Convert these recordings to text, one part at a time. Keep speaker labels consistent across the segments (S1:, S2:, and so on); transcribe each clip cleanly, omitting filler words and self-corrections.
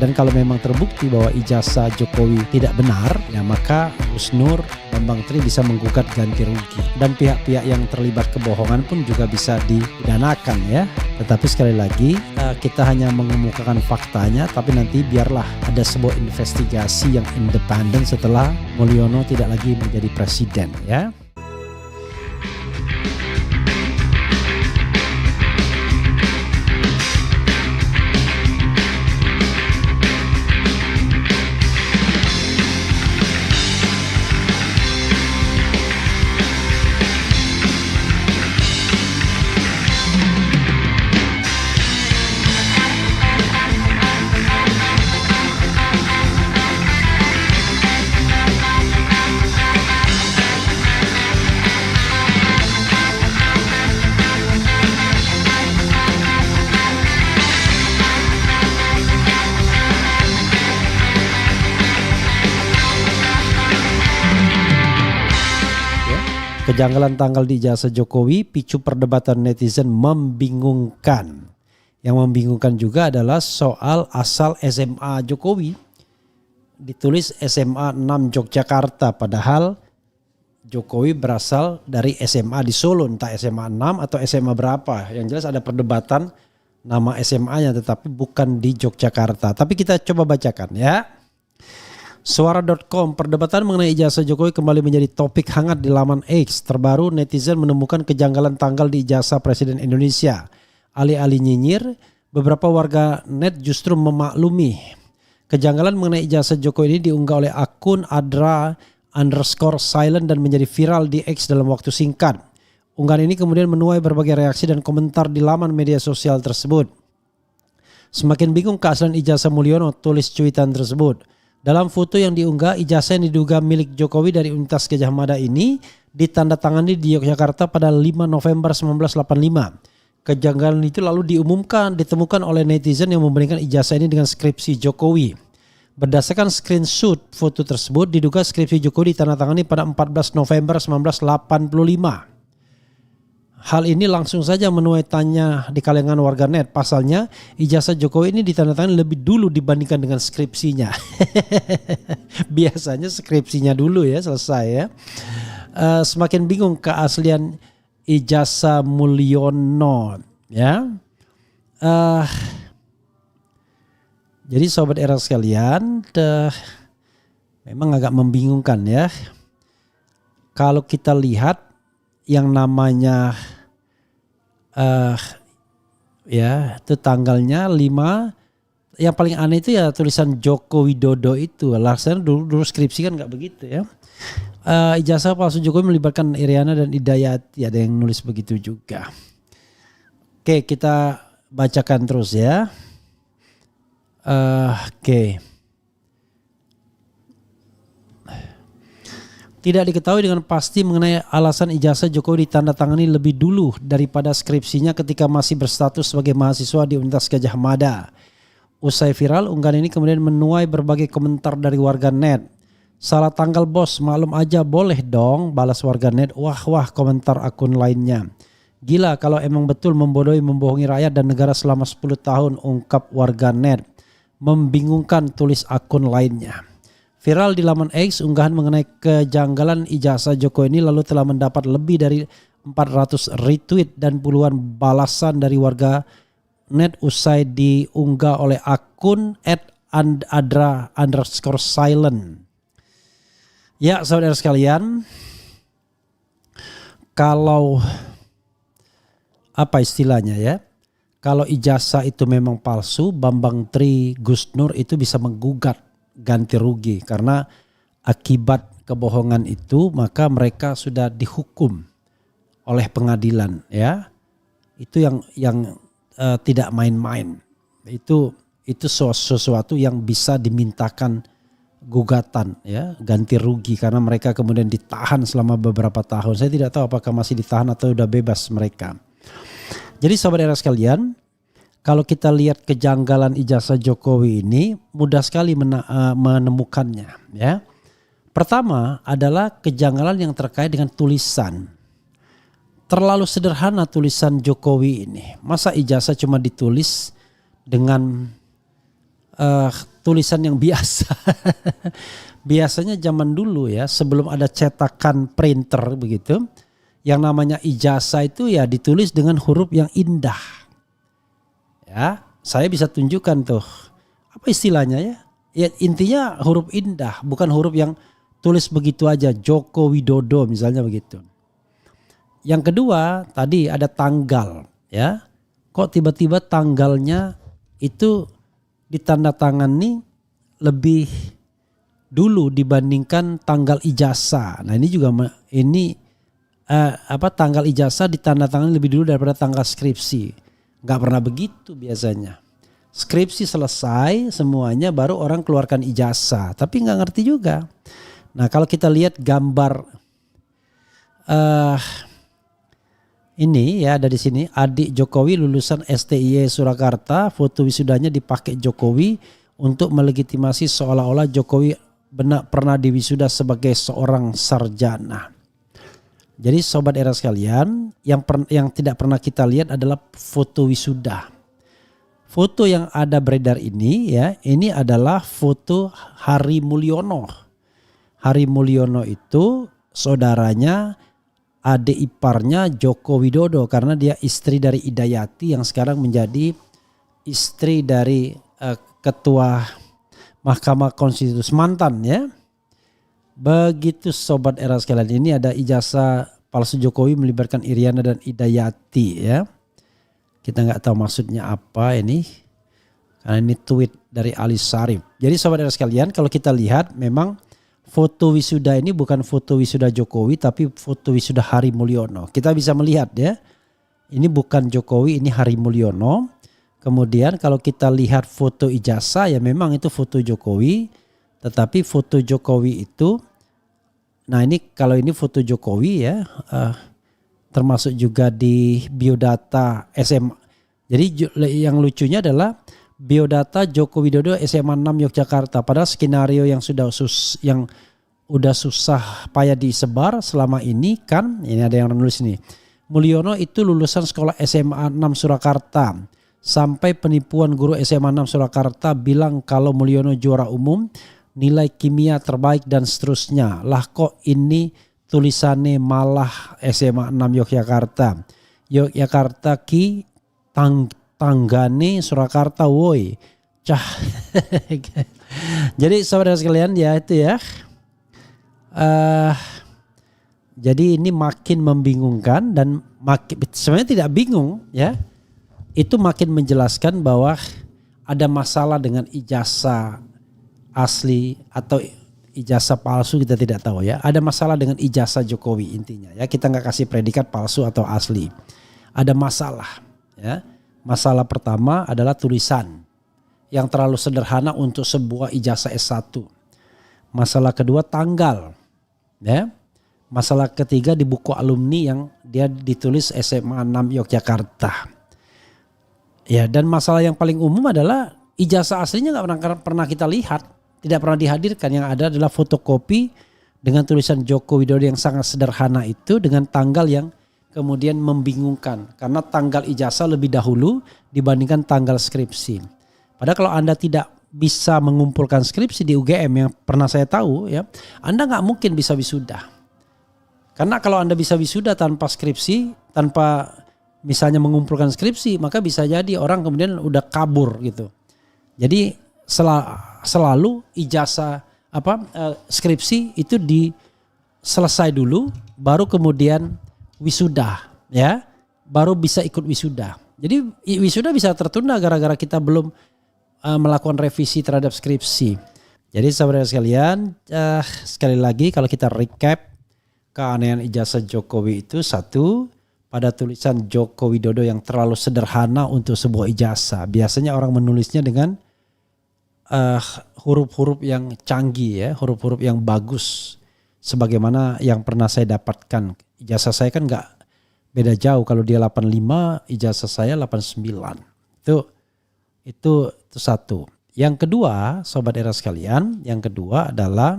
S1: Dan kalau memang terbukti bahwa ijazah Jokowi tidak benar, ya maka Gus Nur, Bambang Tri bisa menggugat ganti rugi. Dan pihak-pihak yang terlibat kebohongan pun juga bisa dipidanakan ya. Tetapi sekali lagi kita hanya mengemukakan faktanya, tapi nanti biarlah ada sebuah investigasi yang independen setelah Mulyono tidak lagi menjadi presiden ya. Kejanggalan tanggal di ijazah Jokowi picu perdebatan netizen membingungkan. Yang membingungkan juga adalah soal asal SMA Jokowi. Ditulis SMA 6 Yogyakarta, padahal Jokowi berasal dari SMA di Solo, entah SMA 6 atau SMA berapa. Yang jelas ada perdebatan nama SMA-nya tetapi bukan di Yogyakarta. Tapi kita coba bacakan ya. Suara.com, perdebatan mengenai ijazah Jokowi kembali menjadi topik hangat di laman X. Terbaru, netizen menemukan kejanggalan tanggal di ijazah Presiden Indonesia. Alih-alih nyinyir, beberapa warga net justru memaklumi. Kejanggalan mengenai ijazah Jokowi ini diunggah oleh akun Adra_silent dan menjadi viral di X dalam waktu singkat. Unggahan ini kemudian menuai berbagai reaksi dan komentar di laman media sosial tersebut. Semakin bingung keaslian ijazah Mulyono, tulis cuitan tersebut. Dalam foto yang diunggah, ijazah yang diduga milik Jokowi dari Universitas Gadjah Mada ini ditandatangani di Yogyakarta pada 5 November 1985. Kejanggalan itu lalu ditemukan oleh netizen yang membandingkan ijazah ini dengan skripsi Jokowi. Berdasarkan screenshot foto tersebut, diduga skripsi Jokowi ditandatangani pada 14 November 1985. Hal ini langsung saja menuai tanya di kalangan warganet. Pasalnya ijazah Jokowi ini ditandatangani lebih dulu dibandingkan dengan skripsinya. Biasanya skripsinya dulu ya selesai ya. Semakin bingung keaslian ijazah Mulyono ya. Jadi sobat era sekalian, memang agak membingungkan ya. Kalau kita lihat yang namanya ya itu tanggalnya 5, yang paling aneh itu ya tulisan Joko Widodo itu. Alasannya dulu skripsi kan nggak begitu ya. Ijazah palsu Jokowi melibatkan Iriana dan Hidayati, ada yang nulis begitu juga. Oke, kita bacakan terus ya. Oke. Tidak diketahui dengan pasti mengenai alasan ijazah Jokowi ditandatangani lebih dulu daripada skripsinya ketika masih berstatus sebagai mahasiswa di Universitas Gadjah Mada. Usai viral, unggahan ini kemudian menuai berbagai komentar dari warganet. Salah tanggal bos, maklum aja boleh dong, balas warganet. Wah komentar akun lainnya. Gila kalau emang betul membohongi rakyat dan negara selama 10 tahun, ungkap warganet. Membingungkan, tulis akun lainnya. Viral di laman X, unggahan mengenai kejanggalan ijazah Jokowi ini lalu telah mendapat lebih dari 400 retweet dan puluhan balasan dari warga net usai diunggah oleh akun @adra_silent. Ya saudara sekalian, kalau apa istilahnya ya, kalau ijazah itu memang palsu, Bambang Tri, Gus Nur itu bisa menggugat ganti rugi karena akibat kebohongan itu maka mereka sudah dihukum oleh pengadilan ya. Itu yang tidak main-main. Itu sesuatu yang bisa dimintakan gugatan ya, ganti rugi karena mereka kemudian ditahan selama beberapa tahun. Saya tidak tahu apakah masih ditahan atau sudah bebas mereka. Jadi sahabat era sekalian, kalau kita lihat kejanggalan ijazah Jokowi ini mudah sekali menemukannya ya. Pertama adalah kejanggalan yang terkait dengan tulisan. Terlalu sederhana tulisan Jokowi ini. Masa ijazah cuma ditulis dengan tulisan yang biasa. Biasanya zaman dulu ya, sebelum ada cetakan printer begitu, yang namanya ijazah itu ya ditulis dengan huruf yang indah. Ya, saya bisa tunjukkan tuh. Apa istilahnya ya? Ya intinya huruf indah, bukan huruf yang tulis begitu aja, Joko Widodo misalnya begitu. Yang kedua tadi ada tanggal ya. Kok tiba-tiba tanggalnya itu ditandatangani lebih dulu dibandingkan tanggal ijazah. Nah ini juga tanggal ijazah ditandatangani lebih dulu daripada tanggal skripsi. Gak pernah begitu biasanya. Skripsi selesai semuanya baru orang keluarkan ijazah. Tapi gak ngerti juga. Nah kalau kita lihat gambar ini ya ada di sini, adik Jokowi lulusan STIE Surakarta, foto wisudanya dipakai Jokowi untuk melegitimasi seolah-olah Jokowi pernah diwisuda sebagai seorang sarjana. Jadi sobat era sekalian, yang tidak pernah kita lihat adalah foto wisuda. Foto yang ada beredar ini ya, ini adalah foto Hari Mulyono. Hari Mulyono itu saudaranya, adik iparnya Joko Widodo karena dia istri dari Idayati yang sekarang menjadi istri dari ketua Mahkamah Konstitusi mantan ya. Begitu sobat era sekalian, ini ada ijazah palsu Jokowi melibatkan Iriana dan Idayati ya. Kita nggak tahu maksudnya apa ini. Karena ini tweet dari Ali Sarif. Jadi sobat era sekalian, kalau kita lihat memang foto wisuda ini bukan foto wisuda Jokowi tapi foto wisuda Hari Mulyono. Kita bisa melihat ya. Ini bukan Jokowi, ini Hari Mulyono. Kemudian kalau kita lihat foto ijazah ya memang itu foto Jokowi. Tetapi foto Jokowi itu, nah ini kalau ini foto Jokowi ya, termasuk juga di biodata SMA. Jadi yang lucunya adalah biodata Joko Widodo SMA 6 Yogyakarta. Padahal skenario yang udah susah payah disebar selama ini kan, ini ada yang nulis nih. Mulyono itu lulusan sekolah SMA 6 Surakarta. Sampai penipuan guru SMA 6 Surakarta bilang kalau Mulyono juara umum, nilai kimia terbaik dan seterusnya. Lah kok ini tulisannya malah SMA 6 Yogyakarta. Yogyakarta ki tanggane Surakarta woi. Cah. Jadi saudara sekalian ya itu ya. Jadi ini makin membingungkan dan sebenarnya tidak bingung ya. Itu makin menjelaskan bahwa ada masalah dengan ijazah asli atau ijazah palsu, kita tidak tahu ya. Ada masalah dengan ijazah Jokowi intinya ya. Kita nggak kasih predikat palsu atau asli. Ada masalah ya. Masalah pertama adalah tulisan yang terlalu sederhana untuk sebuah ijazah S1. Masalah kedua tanggal ya. Masalah ketiga di buku alumni yang dia ditulis SMA 6 Yogyakarta. Ya, dan masalah yang paling umum adalah ijazah aslinya nggak pernah kita lihat. Tidak pernah dihadirkan, yang ada adalah fotokopi dengan tulisan Joko Widodo yang sangat sederhana itu dengan tanggal yang kemudian membingungkan. Karena tanggal ijazah lebih dahulu dibandingkan tanggal skripsi. Padahal kalau Anda tidak bisa mengumpulkan skripsi di UGM yang pernah saya tahu ya, Anda nggak mungkin bisa wisuda. Karena kalau Anda bisa wisuda tanpa skripsi, tanpa misalnya mengumpulkan skripsi, maka bisa jadi orang kemudian udah kabur gitu. Jadi selalu ijazah skripsi itu selesai dulu baru kemudian wisuda ya, baru bisa ikut wisuda. Jadi wisuda bisa tertunda gara-gara kita belum melakukan revisi terhadap skripsi. Jadi saudara sekalian, sekali lagi kalau kita recap keanehan ijazah Jokowi itu, satu, pada tulisan Joko Widodo yang terlalu sederhana untuk sebuah ijazah. Biasanya orang menulisnya dengan huruf-huruf yang canggih ya, huruf-huruf yang bagus. Sebagaimana yang pernah saya dapatkan. Ijazah saya kan nggak beda jauh, kalau dia 85, ijazah saya 89. Itu satu. Yang kedua, sobat era sekalian, yang kedua adalah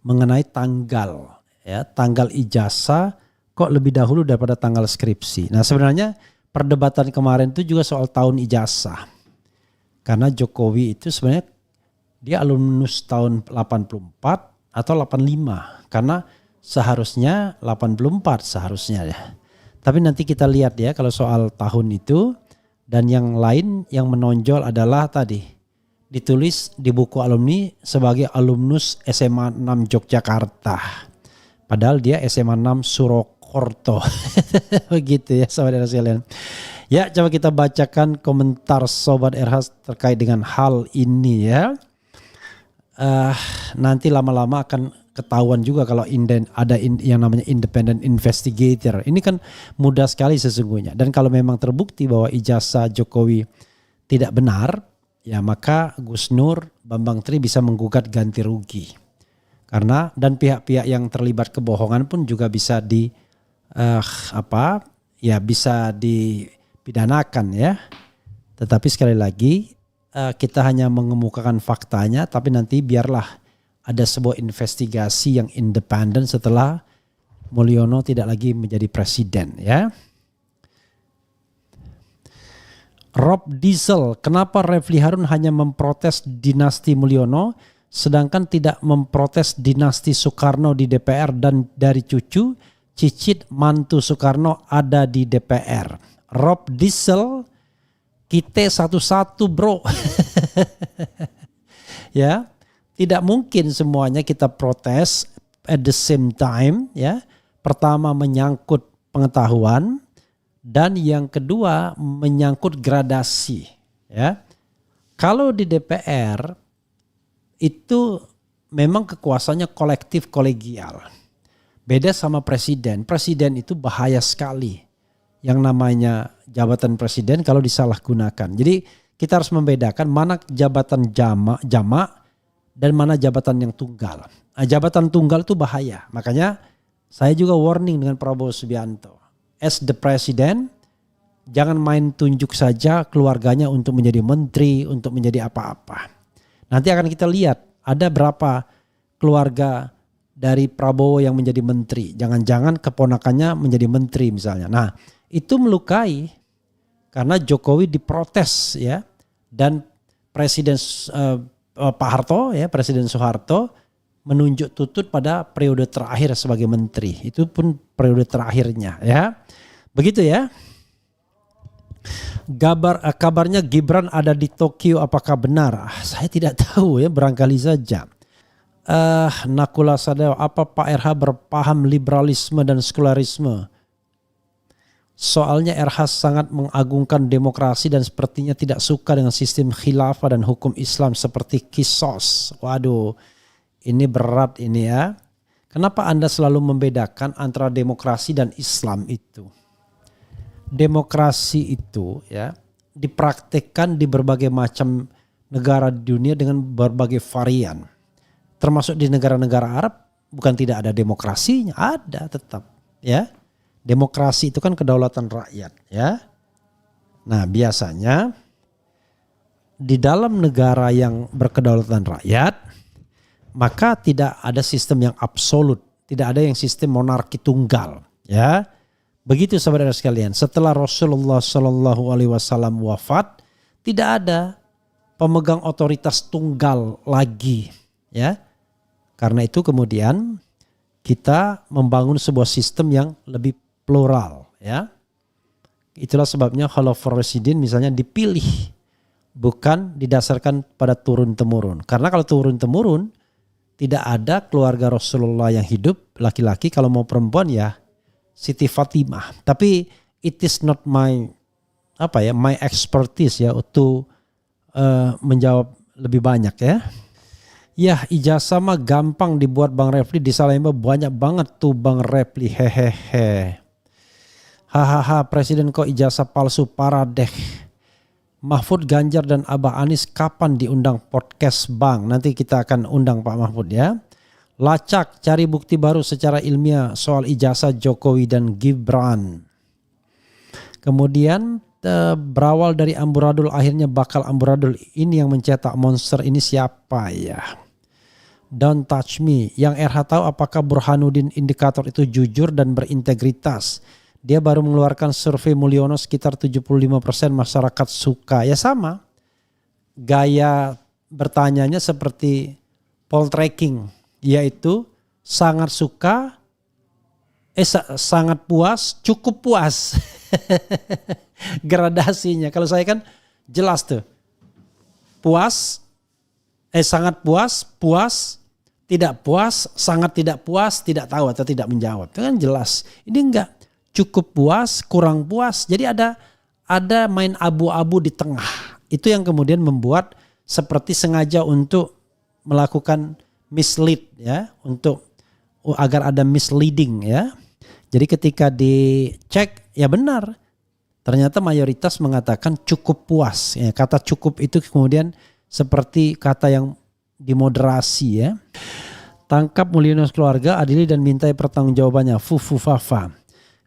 S1: mengenai tanggal ya, tanggal ijazah kok lebih dahulu daripada tanggal skripsi. Nah, sebenarnya perdebatan kemarin itu juga soal tahun ijazah. Karena Jokowi itu sebenarnya dia alumnus tahun 84 atau 85. Karena seharusnya 84 seharusnya ya. Tapi nanti kita lihat ya kalau soal tahun itu. Dan yang lain yang menonjol adalah tadi ditulis di buku alumni sebagai alumnus SMA 6 Yogyakarta. Padahal dia SMA 6 Surakarta. Begitu ya sahabat sekalian. Ya, coba kita bacakan komentar Sobat RH terkait dengan hal ini ya. Nanti lama-lama akan ketahuan juga kalau ada yang namanya independent investigator. Ini kan mudah sekali sesungguhnya. Dan kalau memang terbukti bahwa ijazah Jokowi tidak benar, ya maka Gus Nur Bambang Tri bisa menggugat ganti rugi. Karena dan pihak-pihak yang terlibat kebohongan pun juga bisa bisa dipidanakan ya. Tetapi sekali lagi kita hanya mengemukakan faktanya, tapi nanti biarlah ada sebuah investigasi yang independen setelah Mulyono tidak lagi menjadi presiden ya. Rob Diesel, kenapa Refli Harun hanya memprotes dinasti Mulyono sedangkan tidak memprotes dinasti Soekarno di DPR dan dari cucu cicit mantu Soekarno ada di DPR. Rob Diesel, kita satu-satu bro. Ya. Tidak mungkin semuanya kita protes at the same time ya. Pertama menyangkut pengetahuan dan yang kedua menyangkut gradasi ya. Kalau di DPR itu memang kekuasaannya kolektif kolegial. Beda sama presiden. Presiden itu bahaya sekali. Yang namanya jabatan presiden kalau disalahgunakan. Jadi kita harus membedakan mana jabatan jamak dan mana jabatan yang tunggal. Nah, jabatan tunggal itu bahaya. Makanya saya juga warning dengan Prabowo Subianto. As the president, jangan main tunjuk saja keluarganya untuk menjadi menteri, untuk menjadi apa-apa. Nanti akan kita lihat ada berapa keluarga dari Prabowo yang menjadi menteri. Jangan-jangan keponakannya menjadi menteri misalnya. Nah itu melukai karena Jokowi diprotes ya. Dan Presiden Pak Harto ya, Presiden Soeharto menunjuk Tutut pada periode terakhir sebagai menteri. Itu pun periode terakhirnya ya. Begitu ya. Kabarnya Gibran ada di Tokyo, apakah benar? Saya tidak tahu ya, barangkali saja. Nakula Sadeo, apa Pak RH berpaham liberalisme dan sekularisme? Soalnya RH sangat mengagungkan demokrasi dan sepertinya tidak suka dengan sistem khilafah dan hukum Islam seperti Qisas. Waduh, ini berat ini ya. Kenapa Anda selalu membedakan antara demokrasi dan Islam itu? Demokrasi itu ya dipraktikkan di berbagai macam negara di dunia dengan berbagai varian. Termasuk di negara-negara Arab bukan tidak ada demokrasinya, ada tetap ya. Demokrasi itu kan kedaulatan rakyat ya. Nah biasanya di dalam negara yang berkedaulatan rakyat maka tidak ada sistem yang absolut. Tidak ada yang sistem monarki tunggal ya. Begitu saudara sekalian, setelah Rasulullah SAW wafat tidak ada pemegang otoritas tunggal lagi ya. Karena itu kemudian kita membangun sebuah sistem yang lebih plural ya. Itulah sebabnya Khalifah Rasyidin misalnya dipilih bukan didasarkan pada turun-temurun. Karena kalau turun-temurun tidak ada keluarga Rasulullah yang hidup laki-laki, kalau mau perempuan ya Siti Fatimah. Tapi it is not my expertise ya untuk menjawab lebih banyak ya. Ya ijazah mah gampang dibuat Bang Refli, disalahin banyak banget tuh Bang Refli, hehehe. Hahaha, presiden kok ijazah palsu, parah deh. Mahfud, Ganjar dan Abah Anies kapan diundang podcast Bang? Nanti kita akan undang Pak Mahfud ya. Lacak, cari bukti baru secara ilmiah soal ijazah Jokowi dan Gibran. Kemudian berawal dari amburadul akhirnya bakal amburadul, ini yang mencetak monster ini siapa ya? Don't touch me. Yang RH tahu apakah Burhanuddin indikator itu jujur dan berintegritas? Dia baru mengeluarkan survei Mulyono sekitar 75% masyarakat suka. Ya sama. gaya bertanyanya seperti poltreking, yaitu sangat suka, sangat puas, cukup puas. Gradasinya. Kalau saya kan jelas tuh. Puas, sangat puas, puas, tidak puas, sangat tidak puas, tidak tahu atau tidak menjawab. Itu kan jelas. Ini enggak, cukup puas, kurang puas. Jadi ada main abu-abu di tengah. Itu yang kemudian membuat seperti sengaja untuk melakukan mislead ya, untuk agar ada misleading ya. Jadi ketika dicek ya benar, ternyata mayoritas mengatakan cukup puas. Ya, kata cukup itu kemudian seperti kata yang dimoderasi ya. Tangkap Mulyono keluarga, adili dan mintai pertanggungjawabannya. Fufu-fafa.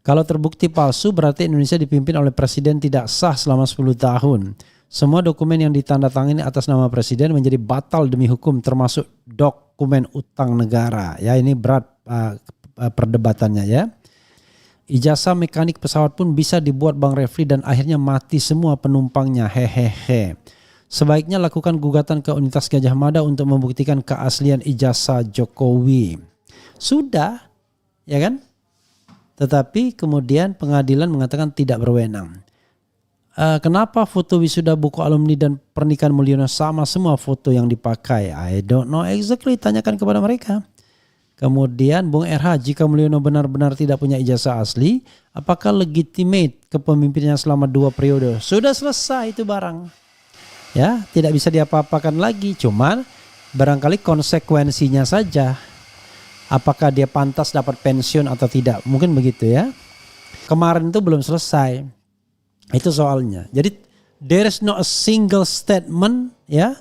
S1: Kalau terbukti palsu berarti Indonesia dipimpin oleh presiden tidak sah selama 10 tahun. Semua dokumen yang ditandatangani atas nama presiden menjadi batal demi hukum, termasuk dokumen utang negara. Ya, ini berat perdebatannya ya. Ijazah mekanik pesawat pun bisa dibuat Bang Refli dan akhirnya mati semua penumpangnya. Hehehe. Sebaiknya lakukan gugatan ke Universitas Gadjah Mada untuk membuktikan keaslian ijazah Jokowi. Sudah, ya kan? Tetapi kemudian pengadilan mengatakan tidak berwenang. Kenapa foto wisuda buku alumni dan pernikahan Mulyono sama semua foto yang dipakai? I don't know exactly, tanyakan kepada mereka. Kemudian Bung RH, jika Mulyono benar-benar tidak punya ijazah asli, apakah legitimate kepemimpinannya selama 2 periode? Sudah selesai itu barang. Ya, tidak bisa diapa-apakan lagi, cuman barangkali konsekuensinya saja. Apakah dia pantas dapat pensiun atau tidak? Mungkin begitu ya. Kemarin itu belum selesai. Itu soalnya. Jadi there is no a single statement ya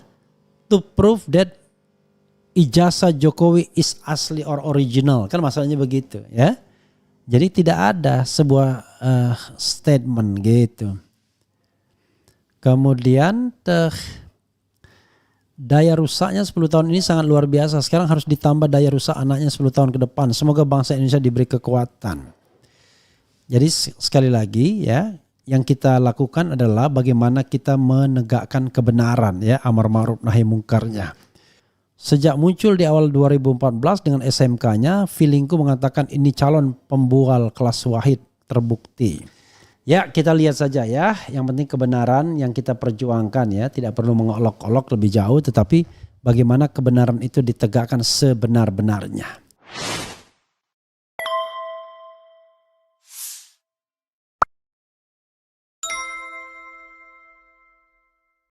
S1: to prove that ijazah Jokowi is asli or original. Kan masalahnya begitu ya. Jadi tidak ada sebuah statement gitu. Kemudian daya rusaknya 10 tahun ini sangat luar biasa. Sekarang harus ditambah daya rusak anaknya 10 tahun ke depan. Semoga bangsa Indonesia diberi kekuatan. Jadi sekali lagi ya, yang kita lakukan adalah bagaimana kita menegakkan kebenaran ya, amar ma'ruf nahi mungkarnya. Sejak muncul di awal 2014 dengan SMK-nya, feelingku mengatakan ini calon pembual kelas wahid terbukti. Ya, kita lihat saja ya, yang penting kebenaran yang kita perjuangkan ya, tidak perlu mengolok-olok lebih jauh, tetapi bagaimana kebenaran itu ditegakkan sebenar-benarnya.